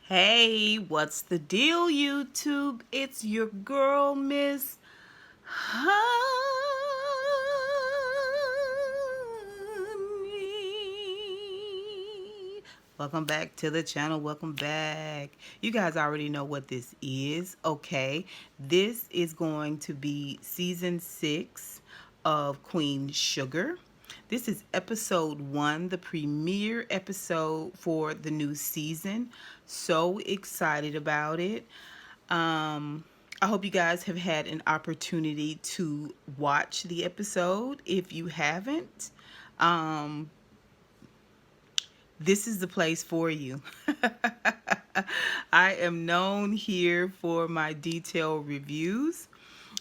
Hey, what's the deal, YouTube? It's your girl, Miss Honey. Welcome back to the channel. Welcome back. You guys already know what this is. Okay, this is going to be season 6 of Queen Sugar. This is episode 1, the premiere episode for the new season. So excited about it. I hope you guys have had an opportunity to watch the episode. If you haven't, um, this is the place for you. I am known here for my detailed reviews.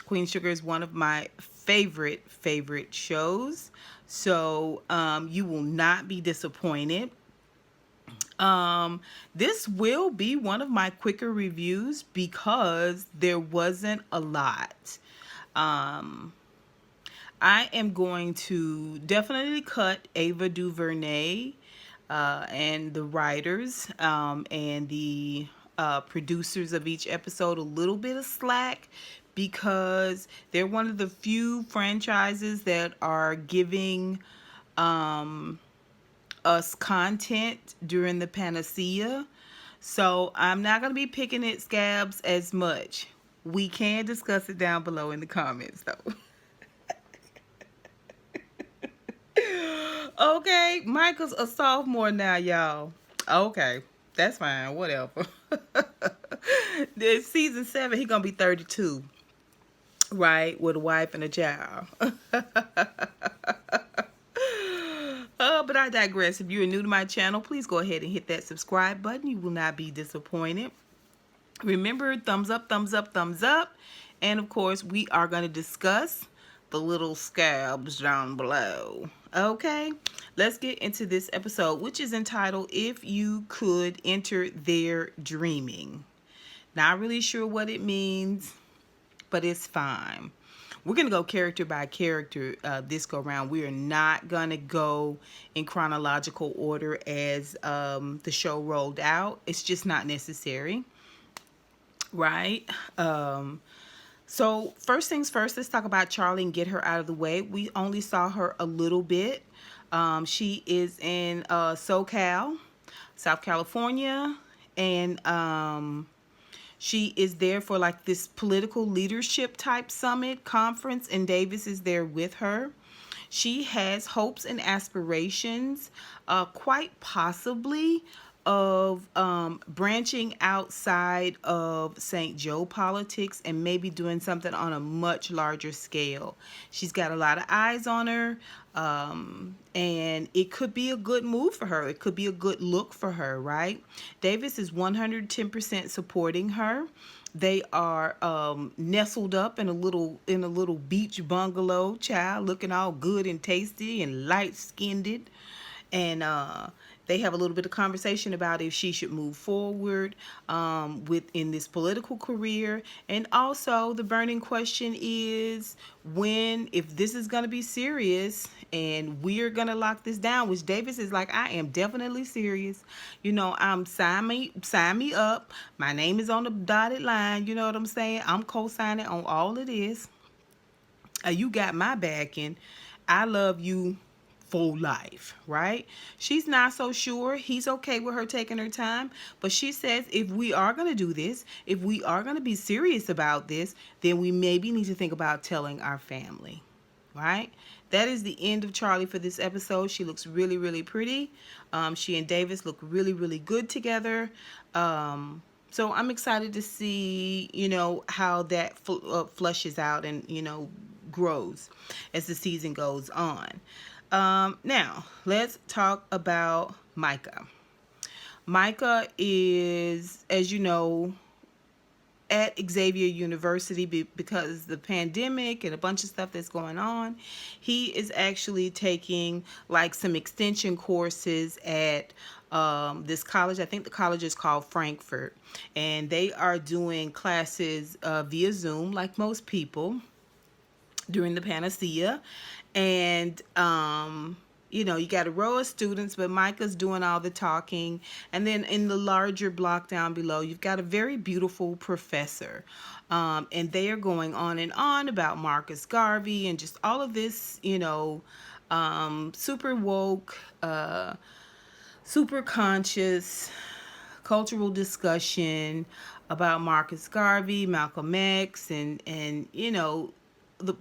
Queen Sugar is one of my favorite shows. So you will not be disappointed. This will be one of my quicker reviews because there wasn't a lot. Um, I am going to definitely cut Ava DuVernay and the writers and the producers of each episode a little bit of slack because they're one of the few franchises that are giving us content during the panacea. So I'm not going to be picking at scabs as much. We can discuss it down below in the comments though. Okay, Micah's a sophomore now, y'all. Okay, that's fine, whatever. This season 7, he gonna be 32, right, with a wife and a child. But I digress. If you're new to my channel, please go ahead and hit that subscribe button. You will not be disappointed. Remember, thumbs up, thumbs up, thumbs up. And of course, we are going to discuss the little scabs down below. Okay, let's get into this episode, which is entitled If You Could Enter Their Dreaming. Not really sure what it means, but it's fine. We're going to go character by character this go round. We are not going to go in chronological order as the show rolled out. It's just not necessary, right? So first things first, let's talk about Charlie and get her out of the way. We only saw her a little bit. She is in SoCal, South California, and she is there for like this political leadership type summit conference, and Davis is there with her. She has hopes and aspirations, quite possibly, of branching outside of St. Joe politics and maybe doing something on a much larger scale. She's got a lot of eyes on her, and it could be a good move for her. It could be a good look for her, right? Davis is 110% supporting her. They are nestled up in a little beach bungalow, child, looking all good and tasty and light skinned, and they have a little bit of conversation about if she should move forward within this political career. And also the burning question is if this is going to be serious and we're going to lock this down, which Davis is like, I am definitely serious. Sign me up. My name is on the dotted line. You know what I'm saying? I'm co-signing on all of this. You got my backing. I love you for life, right? She's not so sure. He's okay with her taking her time, but she says if we are going to do this, if we are going to be serious about this, then we maybe need to think about telling our family, right? That is the end of Charlie for this episode. She looks really pretty. She and Davis look really good together. So I'm excited to see, how that flushes out and, grows as the season goes on. Now, let's talk about Micah. Micah is, as you know, at Xavier University because the pandemic and a bunch of stuff that's going on. He is actually taking like some extension courses at this college. I think the college is called Frankfurt, and they are doing classes via Zoom like most people during the panacea. And you got a row of students, but Micah's doing all the talking. And then in the larger block down below, you've got a very beautiful professor. And they are going on and on about Marcus Garvey and just all of this, super woke, super conscious cultural discussion about Marcus Garvey, Malcolm X, and the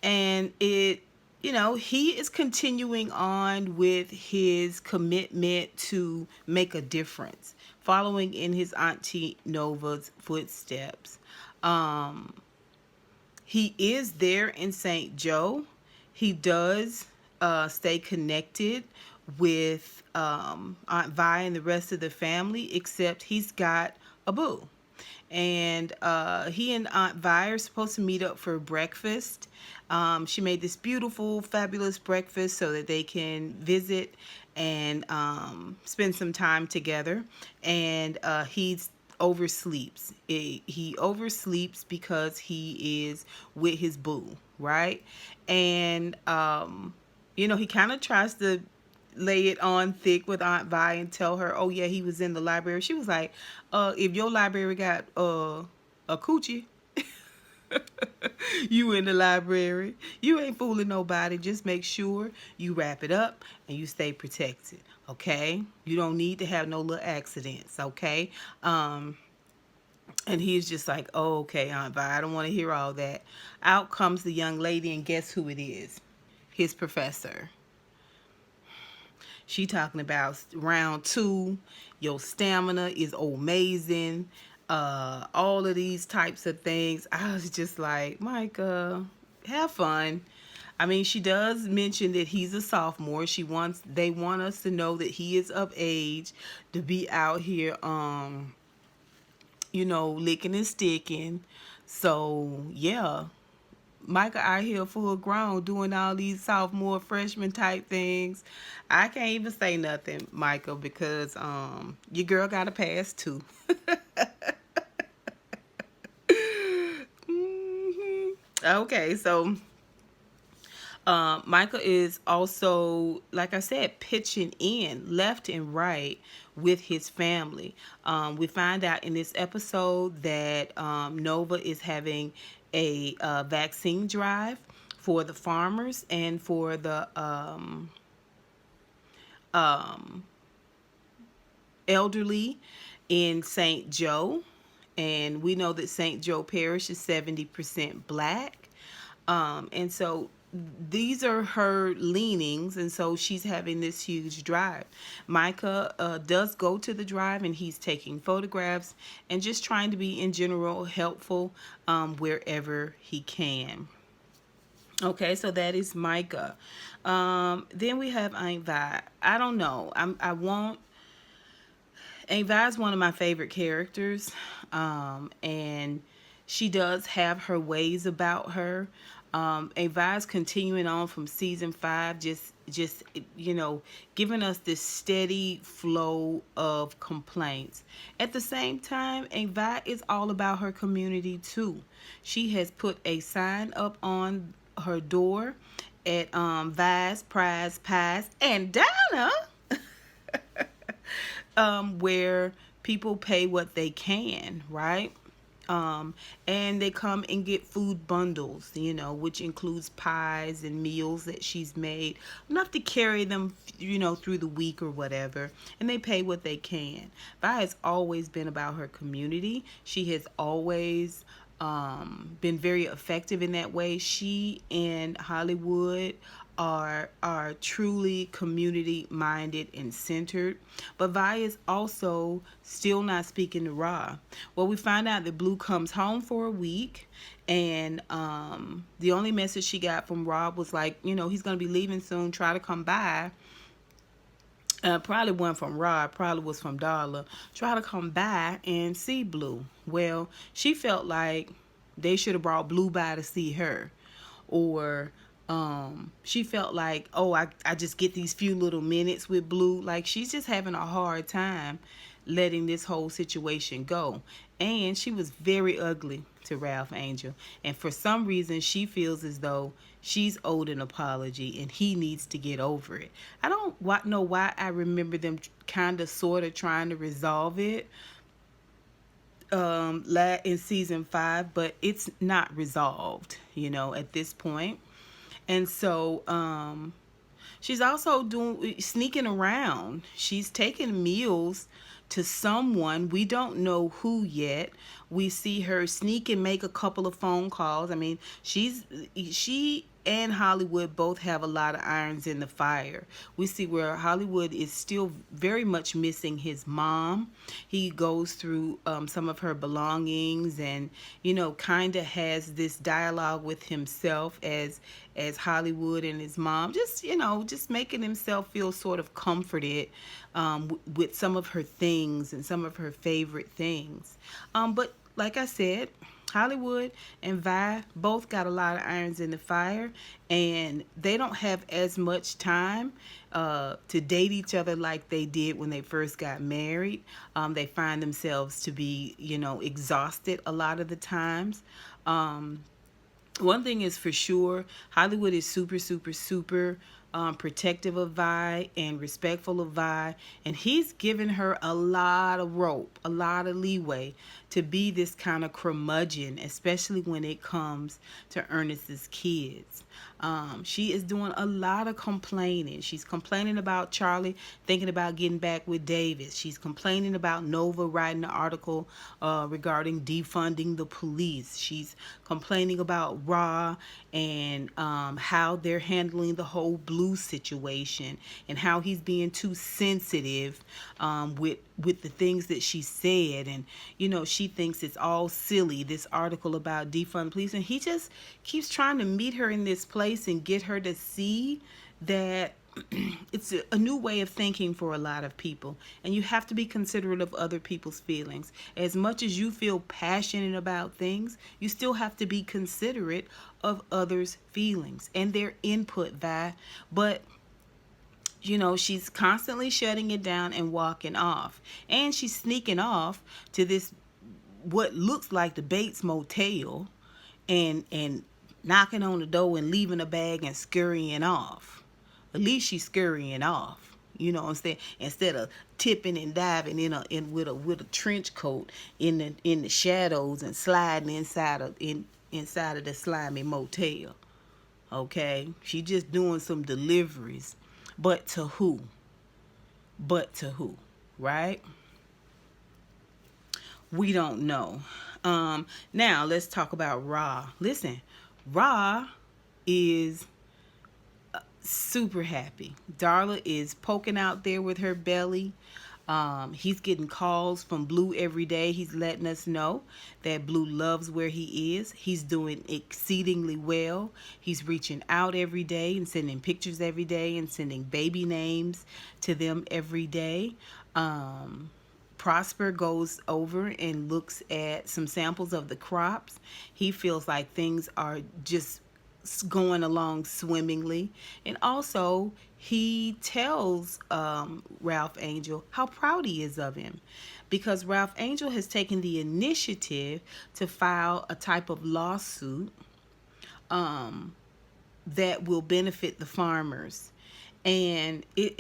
and it he is continuing on with his commitment to make a difference, following in his auntie Nova's footsteps. um he is there in St. Joe. He does stay connected with Aunt Vi and the rest of the family, except he's got a boo. And he and Aunt Vi are supposed to meet up for breakfast. She made this beautiful, fabulous breakfast so that they can visit and spend some time together. And he's oversleeps. He oversleeps because he is with his boo, right? And he kind of tries to lay it on thick with Aunt Vi and tell her, oh yeah, he was in the library. She was like, if your library got a coochie, you in the library. You ain't fooling nobody. Just make sure you wrap it up and you stay protected, okay? You don't need to have no little accidents, okay? And he's just like, oh, okay, Aunt Vi, I don't want to hear all that. Out comes the young lady, and guess who it is? His professor. She talking about round 2, your stamina is amazing, all of these types of things. I was just like, Micah, have fun. I mean, she does mention that he's a sophomore. They want us to know that he is of age to be out here, licking and sticking. So yeah, Micah out here full grown doing all these sophomore freshman type things. I can't even say nothing, Micah, because your girl got a pass too. Okay, so Micah is also, like I said, pitching in left and right with his family. We find out in this episode that Nova is having a vaccine drive for the farmers and for the elderly in St. Joe. And we know that St. Joe Parish is 70% black. And so these are her leanings, and so she's having this huge drive. Micah does go to the drive, and he's taking photographs and just trying to be in general helpful wherever he can. Okay, so that is Micah. Then we have Aunt Vi. I don't know. Aunt Vi is one of my favorite characters, and she does have her ways about her. Aunt Vi is continuing on from season 5, just giving us this steady flow of complaints. At the same time, Aunt Vi is all about her community too. She has put a sign up on her door at Vi's Prize Pies and Donna. Where people pay what they can, right? And they come and get food bundles, which includes pies and meals that she's made, enough to carry them, through the week or whatever. And they pay what they can. Vi has always been about her community. She has always been very effective in that way. She and Hollywood are truly community minded and centered. But Vi is also still not speaking to Rob. Well, we find out that Blue comes home for a week, and the only message she got from Rob was like, he's going to be leaving soon, try to come by. Probably wasn't from Rob, probably was from Darla. Try to come by and see Blue. Well, she felt like they should have brought Blue by to see her. Or she felt like, oh, I just get these few little minutes with Blue. Like, she's just having a hard time letting this whole situation go. And she was very ugly to Ralph Angel. And for some reason, she feels as though she's owed an apology and he needs to get over it. I don't know why I remember them kind of sort of trying to resolve it in season 5, but it's not resolved, at this point. And so she's also sneaking around. She's taking meals to someone. We don't know who yet. We see her sneak and make a couple of phone calls. I mean, she and Hollywood both have a lot of irons in the fire. We see where Hollywood is still very much missing his mom. He goes through some of her belongings and, kind of has this dialogue with himself as Hollywood and his mom, just making himself feel sort of comforted with some of her things and some of her favorite things. But like I said, Hollywood and Vi both got a lot of irons in the fire, and they don't have as much time to date each other like they did when they first got married. They find themselves to be, exhausted a lot of the times. One thing is for sure, Hollywood is super, super, super protective of Vi and respectful of Vi, and he's given her a lot of rope, a lot of leeway to be this kind of curmudgeon, especially when it comes to Ernest's kids. She is doing a lot of complaining. She's complaining about Charlie thinking about getting back with Davis. She's complaining about Nova writing an article regarding defunding the police. She's complaining about Raw and how they're handling the whole Blue situation and how he's being too sensitive with the things that she said. And, she thinks it's all silly, this article about defund police. And he just keeps trying to meet her in this place and get her to see that it's a new way of thinking for a lot of people, and you have to be considerate of other people's feelings. As much as you feel passionate about things, you still have to be considerate of others' feelings and their input, Vi. But she's constantly shutting it down and walking off, and she's sneaking off to this what looks like the Bates Motel and knocking on the door and leaving a bag and scurrying off. At least she's scurrying off. You know what I'm saying? Instead of tipping and diving with a trench coat in the shadows and sliding inside of the slimy motel. Okay? She just doing some deliveries. But to who? Right? We don't know. Now let's talk about Ra. Listen, Ra is super happy. Darla is poking out there with her belly. He's getting calls from Blue every day. He's letting us know that Blue loves where he is. He's doing exceedingly well. He's reaching out every day and sending pictures every day and sending baby names to them every day. Prosper goes over and looks at some samples of the crops. He feels like things are just going along swimmingly. And also, he tells Ralph Angel how proud he is of him, because Ralph Angel has taken the initiative to file a type of lawsuit that will benefit the farmers. And it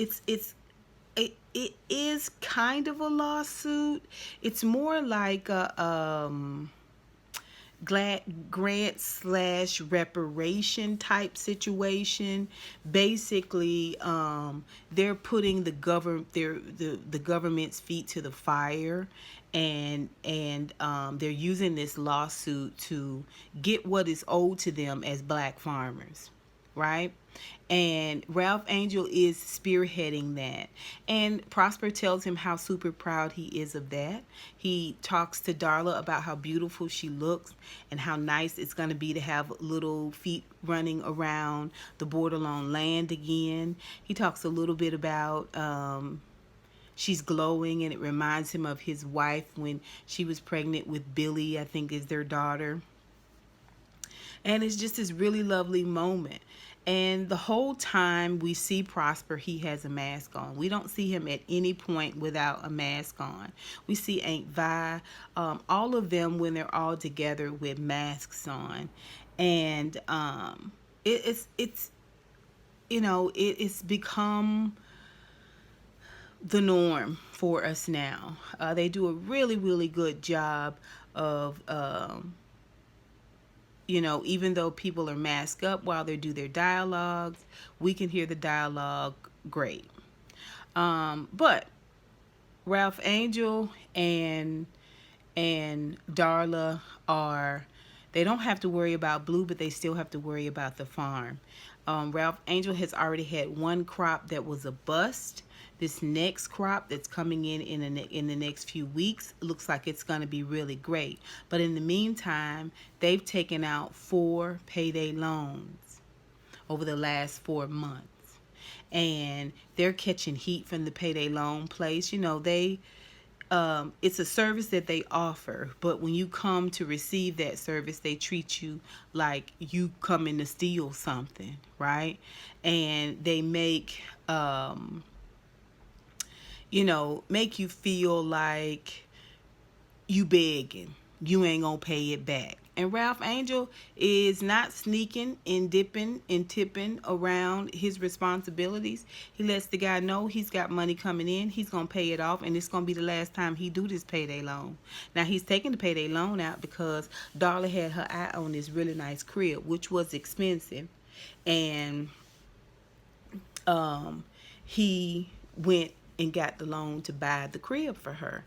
is kind of a lawsuit. It's more like a grant/reparation type situation. Basically, they're putting the government's feet to the fire, and they're using this lawsuit to get what is owed to them as black farmers, right? And Ralph Angel is spearheading that. And Prosper tells him how super proud he is of that. He talks to Darla about how beautiful she looks and how nice it's going to be to have little feet running around the borderline land again. He talks a little bit about she's glowing, and it reminds him of his wife when she was pregnant with Billy, I think is their daughter. And it's just this really lovely moment. And the whole time we see Prosper, he has a mask on. We don't see him at any point without a mask on. We see Aunt Vi, all of them when they're all together with masks on. And it's it's become the norm for us now. They do a really, really good job of, even though people are masked up while they do their dialogues, we can hear the dialogue great. But Ralph Angel and Darla are, they don't have to worry about Blue, but they still have to worry about the farm. Ralph Angel has already had one crop that was a bust. This next crop that's coming in the next few weeks looks like it's going to be really great. But in the meantime, they've taken out 4 payday loans over the last 4 months. And they're catching heat from the payday loan place. It's a service that they offer, but when you come to receive that service, they treat you like you come in to steal something, right? And they make make you feel like you begging, you ain't gonna pay it back. And Ralph Angel is not sneaking and dipping and tipping around his responsibilities. He lets the guy know he's got money coming in, he's gonna pay it off, and it's gonna be the last time he do this payday loan. Now he's taking the payday loan out because Darla had her eye on this really nice crib, which was expensive, and he went and got the loan to buy the crib for her,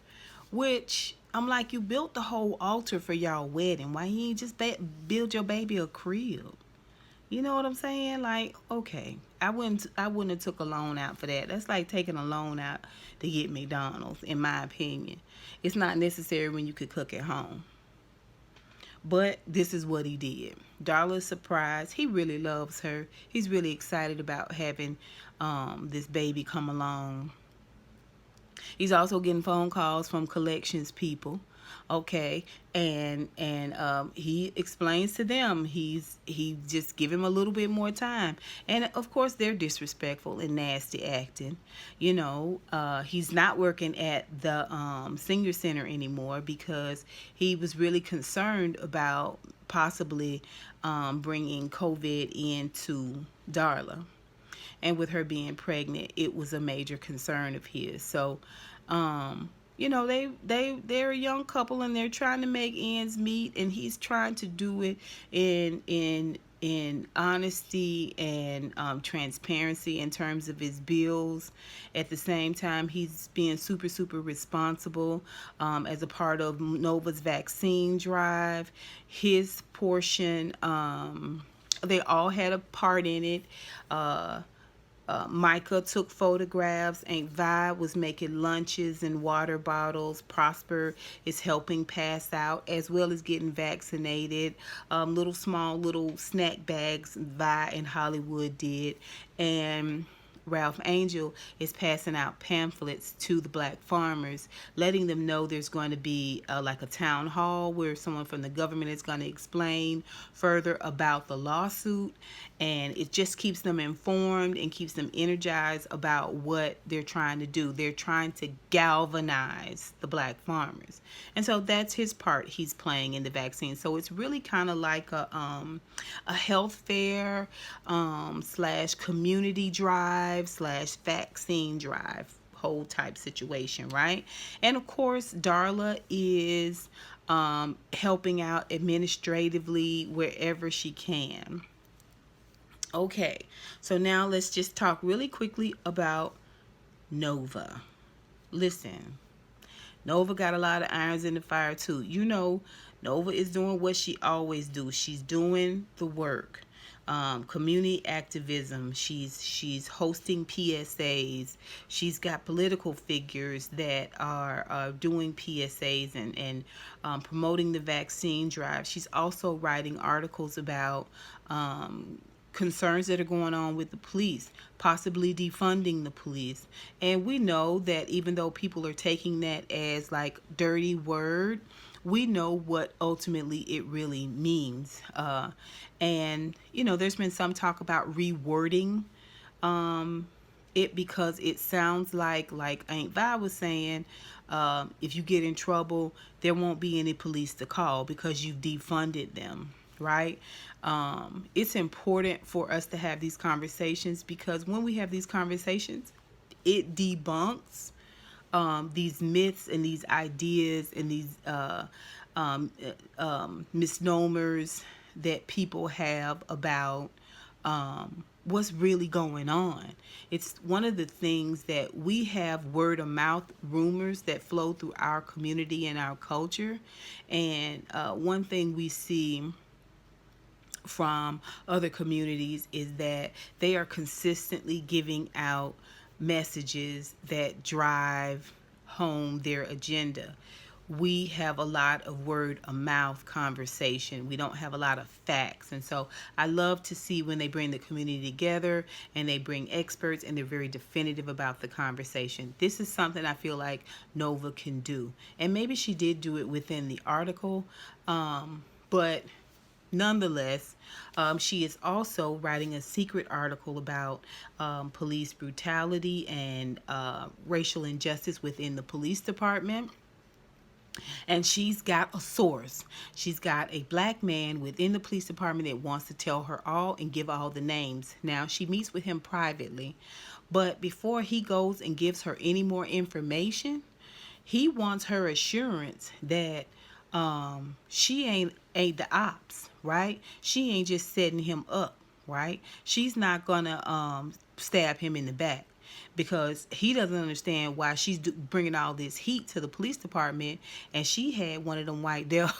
which I'm like, you built the whole altar for y'all wedding. Why you ain't just build your baby a crib? You know what I'm saying? Like, okay, I wouldn't have took a loan out for that. That's like taking a loan out to get McDonald's, in my opinion. It's not necessary when you could cook at home. But this is what he did. Darla's surprised. He really loves her. He's really excited about having this baby come along. He's also getting phone calls from collections people, okay, and he explains to them he just give him a little bit more time, and of course they're disrespectful and nasty acting. He's not working at the senior center anymore because he was really concerned about possibly bringing COVID into Darla. And with her being pregnant, it was a major concern of his. So, they're a young couple and they're trying to make ends meet, and he's trying to do it in honesty and transparency in terms of his bills. At the same time, he's being super, super responsible as a part of Nova's vaccine drive. His portion, they all had a part in it. Micah took photographs. Aunt Vi was making lunches and water bottles. Prosper is helping pass out as well as getting vaccinated. Little snack bags Vi and Hollywood did. And Ralph Angel is passing out pamphlets to the black farmers, letting them know there's going to be like a town hall where someone from the government is going to explain further about the lawsuit, and it just keeps them informed and keeps them energized about what they're trying to do. They're trying to galvanize the black farmers, and so that's his part he's playing in the vaccine. So it's really kind of like a health fair slash community drive slash vaccine drive whole type situation, right? And of course Darla is helping out administratively wherever she can. Okay, so now let's just talk really quickly about Nova. Listen, Nova got a lot of irons in the fire too. Nova is doing what she always do. She's doing the work. Community activism. She's hosting PSAs. She's got political figures that are doing PSAs and promoting the vaccine drive. She's also writing articles about concerns that are going on with the police, possibly defunding the police. And we know that even though people are taking that as like dirty word we know what ultimately it really means. And, you know, there's been some talk about rewording it, because it sounds like Aunt Vi was saying, if you get in trouble, there won't be any police to call because you've defunded them, right? It's important for us to have these conversations, because when we have these conversations, it debunks these myths and these ideas and these misnomers that people have about what's really going on. It's one of the things that we have word of mouth rumors that flow through our community and our culture. And one thing we see from other communities is that they are consistently giving out messages that drive home their agenda. We have a lot of word of mouth conversation. We don't have a lot of facts. And so I love to see when they bring the community together and they bring experts and they're very definitive about the conversation. This is something I feel like Nova can do. And maybe she did do it within the article, but nonetheless, she is also writing a secret article about police brutality and racial injustice within the police department. And she's got a source. She's got a black man within the police department that wants to tell her all and give all the names. Now, she meets with him privately, but before he goes and gives her any more information, he wants her assurance that she ain't the ops, right? She ain't just setting him up, right? She's not gonna stab him in the back, because he doesn't understand why she's bringing all this heat to the police department. And she had one of them white devils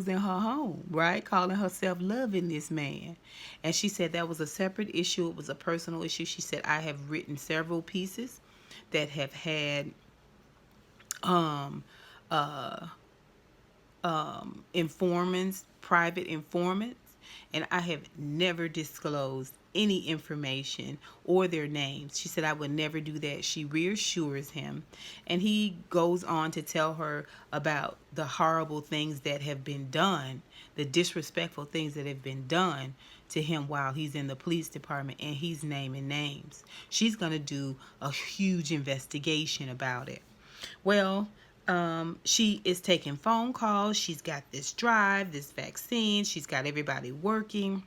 in her home, right? Calling herself loving this man. And she said that was a separate issue. It was a personal issue. She said, I have written several pieces that have had informants, private informants, and I have never disclosed any information or their names. She said I would never do that. She reassures him, and he goes on to tell her about the horrible things that have been done, the disrespectful things that have been done to him while he's in the police department, and he's naming names. She's going to do a huge investigation about it. Well, she is taking phone calls. She's got this drive, this vaccine. She's got everybody working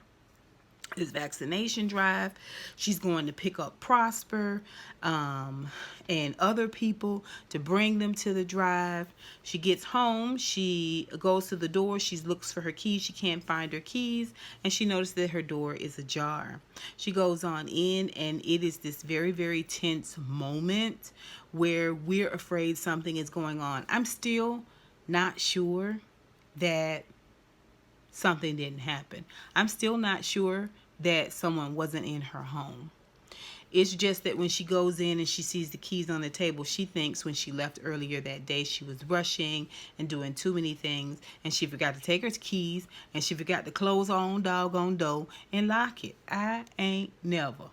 this vaccination drive. She's going to pick up Prosper and other people to bring them to the drive. She gets home. She goes to the door. She looks for her keys. She can't find her keys, and she notices that her door is ajar. She goes on in, and it is this very, very tense moment where we're afraid something is going on. I'm still not sure that something didn't happen. I'm still not sure that someone wasn't in her home. It's just that when she goes in and she sees the keys on the table, she thinks when she left earlier that day she was rushing and doing too many things, and she forgot to take her keys, and she forgot to close her own doggone door and lock it. I ain't never.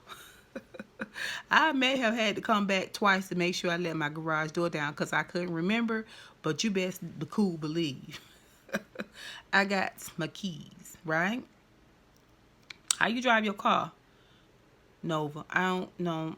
I may have had to come back twice to make sure I let my garage door down because I couldn't remember, but you best cool believe I got my keys, right? How you drive your car? Nova, I don't know.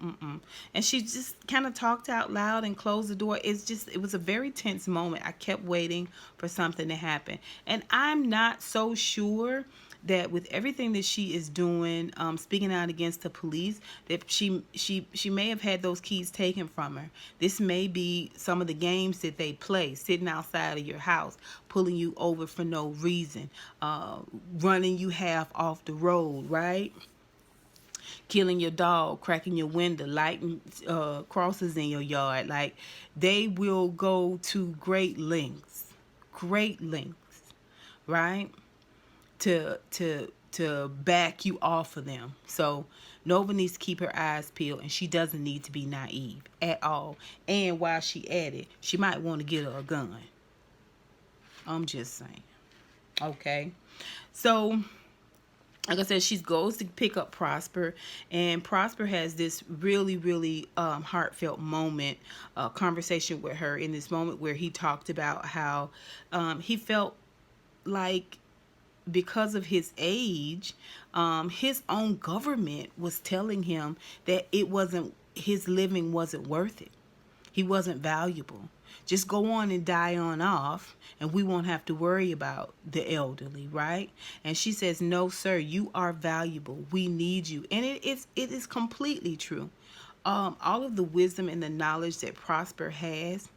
And she just kind of talked out loud and closed the door. It was a very tense moment. I kept waiting for something to happen. And I'm not so sure that with everything that she is doing, speaking out against the police, that she may have had those keys taken from her. This may be some of the games that they play, sitting outside of your house, pulling you over for no reason, running you half off the road, right? Killing your dog, cracking your window, lighting crosses in your yard. Like, they will go to great lengths, right? To back you off of them. So Nova needs to keep her eyes peeled, and she doesn't need to be naive at all. And while she at it, she might want to get her a gun. I'm just saying. Okay. So like I said, she goes to pick up Prosper, and Prosper has this really, really heartfelt moment, conversation with her in this moment where he talked about how he felt like because of his age, his own government was telling him that it wasn't his living wasn't worth it. He wasn't valuable. Just go on and die on off, and we won't have to worry about the elderly, right? And she says, "No, sir, you are valuable. We need you," and it is completely true. All of the wisdom and the knowledge that Prosper has,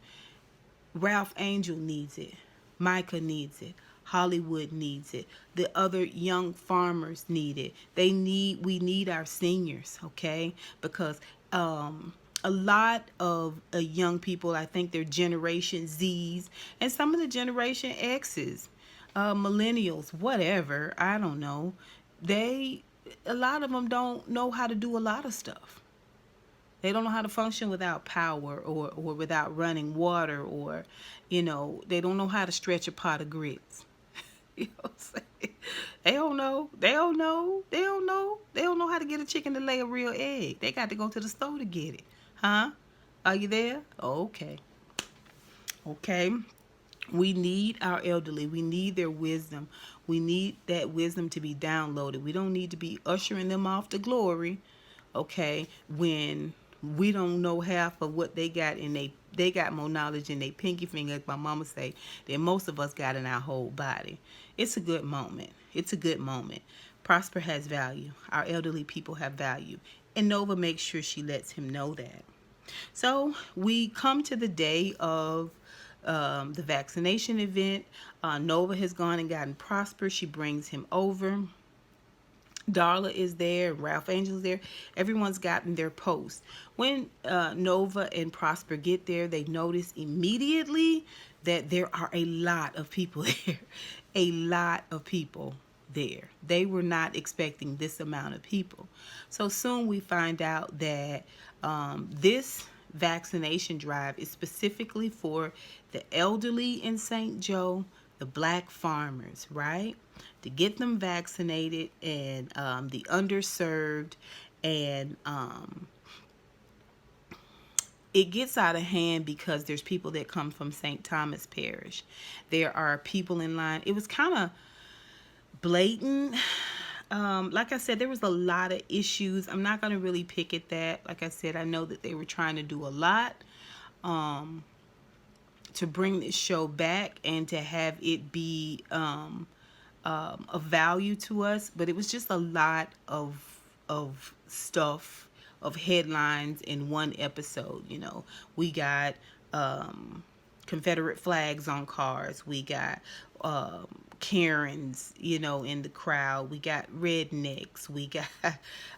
Ralph Angel needs it. Micah needs it. Hollywood needs it. The other young farmers need it. We need our seniors, okay? Because a lot of young people, I think they're Generation Z's and some of the Generation X's, millennials, whatever, I don't know. A lot of them don't know how to do a lot of stuff. They don't know how to function without power or without running water or, they don't know how to stretch a pot of grits. You know what I'm saying? They don't know. They don't know. They don't know. They don't know how to get a chicken to lay a real egg. They got to go to the store to get it. Huh? Are you there? Okay. Okay. We need our elderly. We need their wisdom. We need that wisdom to be downloaded. We don't need to be ushering them off to glory, okay, when we don't know half of what they got and they got more knowledge in their pinky finger, as my mama say, than most of us got in our whole body. It's a good moment. It's a good moment. Prosper has value. Our elderly people have value. And Nova makes sure she lets him know that. So we come to the day of the vaccination event. Nova has gone and gotten Prosper. She brings him over. Darla is there, Ralph Angel is there. Everyone's gotten their post. When Nova and Prosper get there, they notice immediately that there are a lot of people there. A lot of people there. They were not expecting this amount of people. So soon we find out that this vaccination drive is specifically for the elderly in St. Joe, the black farmers, right? To get them vaccinated, and the underserved, and it gets out of hand because there's people that come from St. Thomas Parish. There are people in line. It was kind of blatant. Like I said, there was a lot of issues. I'm not going to really pick at that. Like I said, I know that they were trying to do a lot to bring this show back and to have it be of value to us, but it was just a lot of stuff, of headlines in one episode. We got Confederate flags on cars. We got Karens, in the crowd. We got rednecks. We got,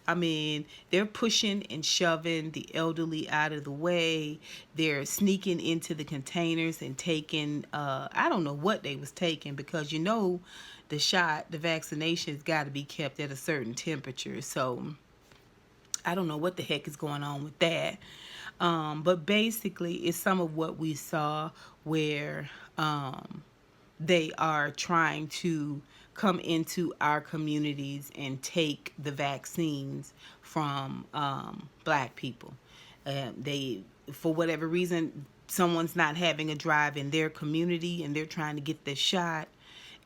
they're pushing and shoving the elderly out of the way. They're sneaking into the containers and taking, I don't know what they was taking, because the vaccination's got to be kept at a certain temperature. So I don't know what the heck is going on with that. But basically, it's some of what we saw where they are trying to come into our communities and take the vaccines from black people. They, for whatever reason, someone's not having a drive in their community and they're trying to get this shot,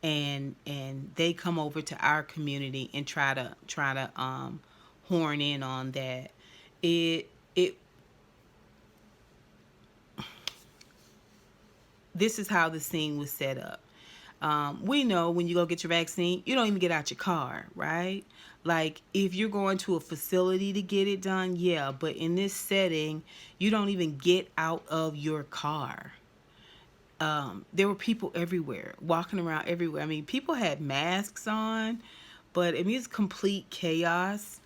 and they come over to our community and try to horn in on that. It This is how the scene was set up. We know when you go get your vaccine, you don't even get out your car, right? Like, if you're going to a facility to get it done, yeah, but in this setting, you don't even get out of your car. There were people everywhere, walking around everywhere. People had masks on, but it's complete chaos.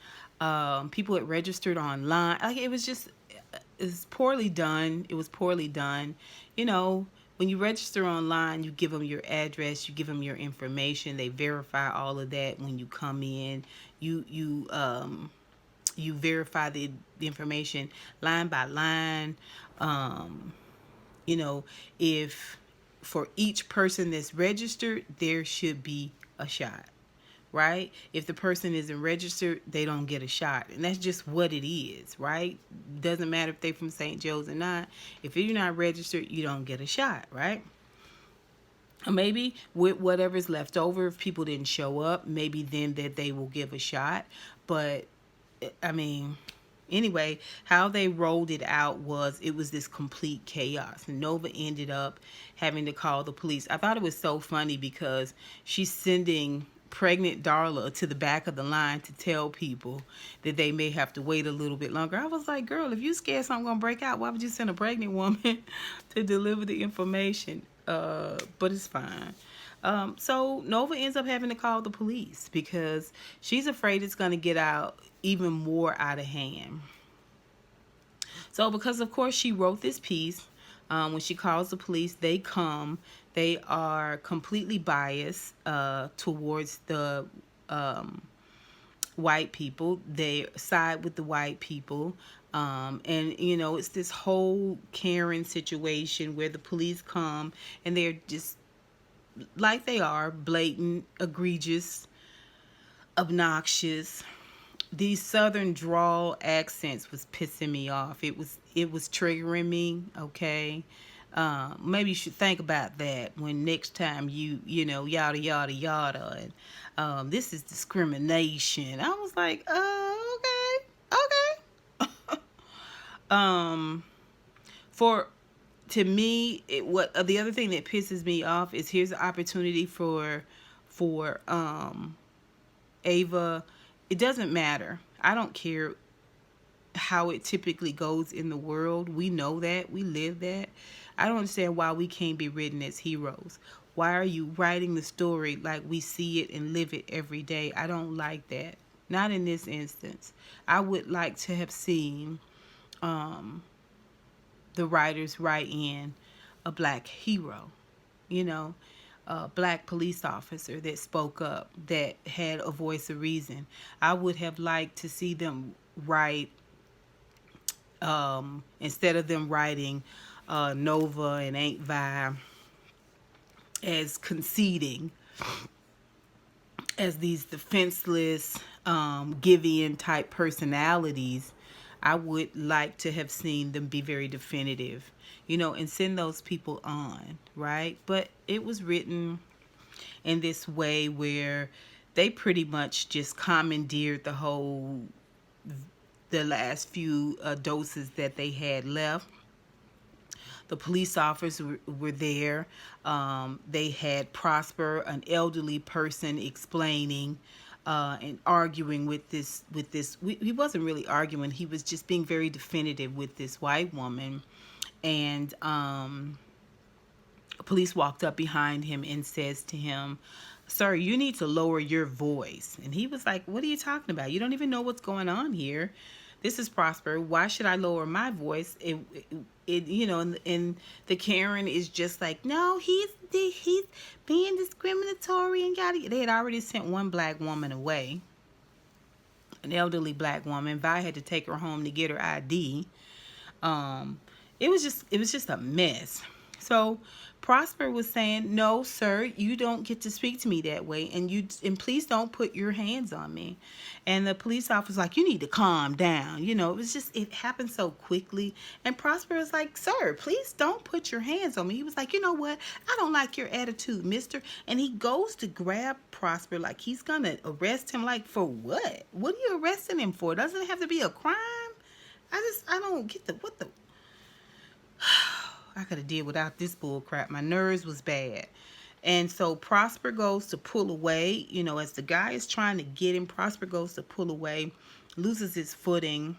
People had registered online. Like, it's poorly done. It was poorly done. When you register online, you give them your address, you give them your information. They verify all of that when you come in. You verify the information line by line. If for each person that's registered, there should be a shot. right? If the person isn't registered, they don't get a shot. And that's just what it is, right? Doesn't matter if they're from St. Joe's or not. If you're not registered, you don't get a shot, right? Or maybe with whatever's left over, if people didn't show up, maybe then that they will give a shot. But I mean, anyway, how they rolled it out was it was this complete chaos. Nova ended up having to call the police. I thought it was so funny because she's sending pregnant Darla to the back of the line to tell people that they may have to wait a little bit longer. I was like, girl, if you scared something gonna break out, why would you send a pregnant woman to deliver the information? But it's fine. So Nova ends up having to call the police because she's afraid it's going to get out even more out of hand. So because of course she wrote this piece, when she calls the police, they come. They are completely biased towards the white people. They side with the white people. And you know, it's this whole Karen situation where the police come and they're just like they are blatant, egregious, obnoxious. These southern drawl accents was pissing me off. It was triggering me. Okay, maybe you should think about that when next time you know yada yada yada and this is discrimination. I was like, okay. For to me, what the other thing that pisses me off is here's an opportunity for Ava. It doesn't matter. I don't care how it typically goes in the world. We know that. We live that. I don't understand why we can't be written as heroes. Why are you writing the story like we see it and live it every day? I don't like that. Not in this instance. I would like to have seen the writers write in a black hero, you know, a black police officer that spoke up, that had a voice of reason. I would have liked to see them write, instead of them writing Nova and Aunt Vi as conceding, as these defenseless, give-in type personalities. I would like to have seen them be very definitive, you know, and send those people on, right? But it was written in this way where they pretty much just commandeered the last few doses that they had left. The police officers were there. They had Prosper, an elderly person, explaining and arguing with this. He wasn't really arguing. He was just being very definitive with this white woman. And police walked up behind him and says to him, "Sir, you need to lower your voice." And he was like, "What are you talking about? You don't even know what's going on here. This is Prosper. Why should I lower my voice?" You know, and the Karen is just like, "No, he's being discriminatory and yada." They had already sent one black woman away, an elderly black woman. Vi had to take her home to get her ID. It was just a mess. So Prosper was saying, "No, sir, you don't get to speak to me that way, and please don't put your hands on me." And the police officer was like, "You need to calm down." You know, it happened so quickly. And Prosper was like, "Sir, please don't put your hands on me." He was like, "You know what? I don't like your attitude, mister." And he goes to grab Prosper like he's gonna arrest him. Like, for what? What are you arresting him for? Doesn't it have to be a crime? I don't get what the I could have did without this bull crap. My nerves was bad. And so Prosper goes to pull away. You know, as the guy is trying to get him, Prosper goes to pull away, loses his footing.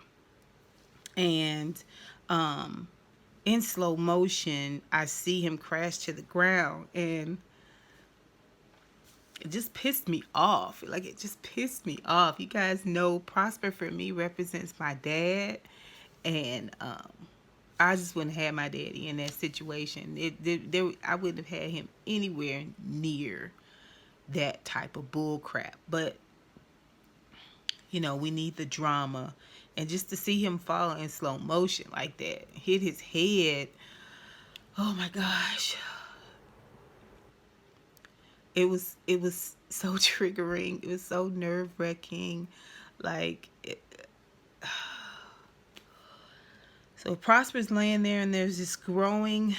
And in slow motion, I see him crash to the ground. And it just pissed me off. Like, it just pissed me off. You guys know Prosper for me represents my dad. And I just wouldn't have my daddy in that situation. I wouldn't have had him anywhere near that type of bull crap. But, you know, we need the drama. And just to see him fall in slow motion like that, hit his head. Oh my gosh. it was so triggering. It was so nerve-wracking. Like so Prosper's laying there, and there's this growing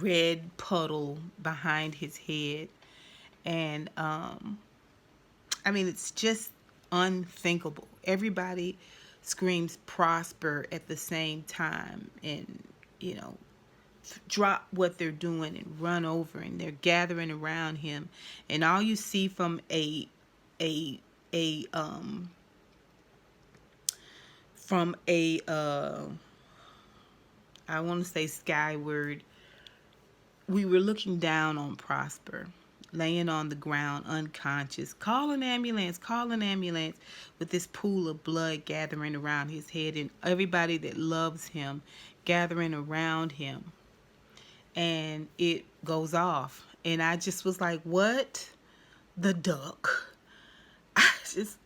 red puddle behind his head. And I mean, it's just unthinkable. Everybody screams Prosper at the same time, and you know, drop what they're doing and run over, and they're gathering around him. And all you see from a from a I want to say skyward, we were looking down on Prosper, laying on the ground unconscious. Call an ambulance, call an ambulance, with this pool of blood gathering around his head, and everybody that loves him gathering around him. And it goes off, and I just was like, what the duck? I just,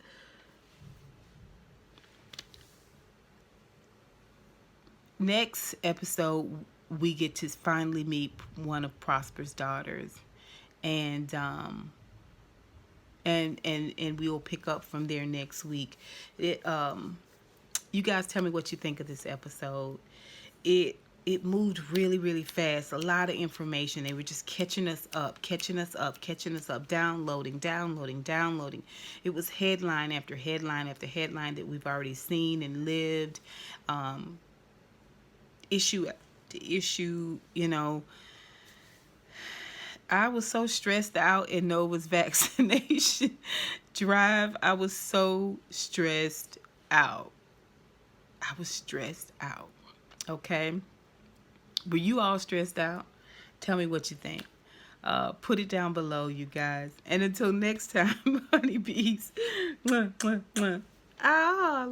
next episode we get to finally meet one of Prosper's daughters, and and we'll pick up from there next week. You guys tell me what you think of this episode. It moved really, really fast. A lot of information. They were just catching us up, downloading. It was headline after headline after headline that we've already seen and lived. Issue after issue, you know. I was so stressed out in Nova's vaccination drive. I was so stressed out. Okay? Were you all stressed out? Tell me what you think. Put it down below, you guys. And until next time, honeybees. Mwah, mwah, mwah. Ah,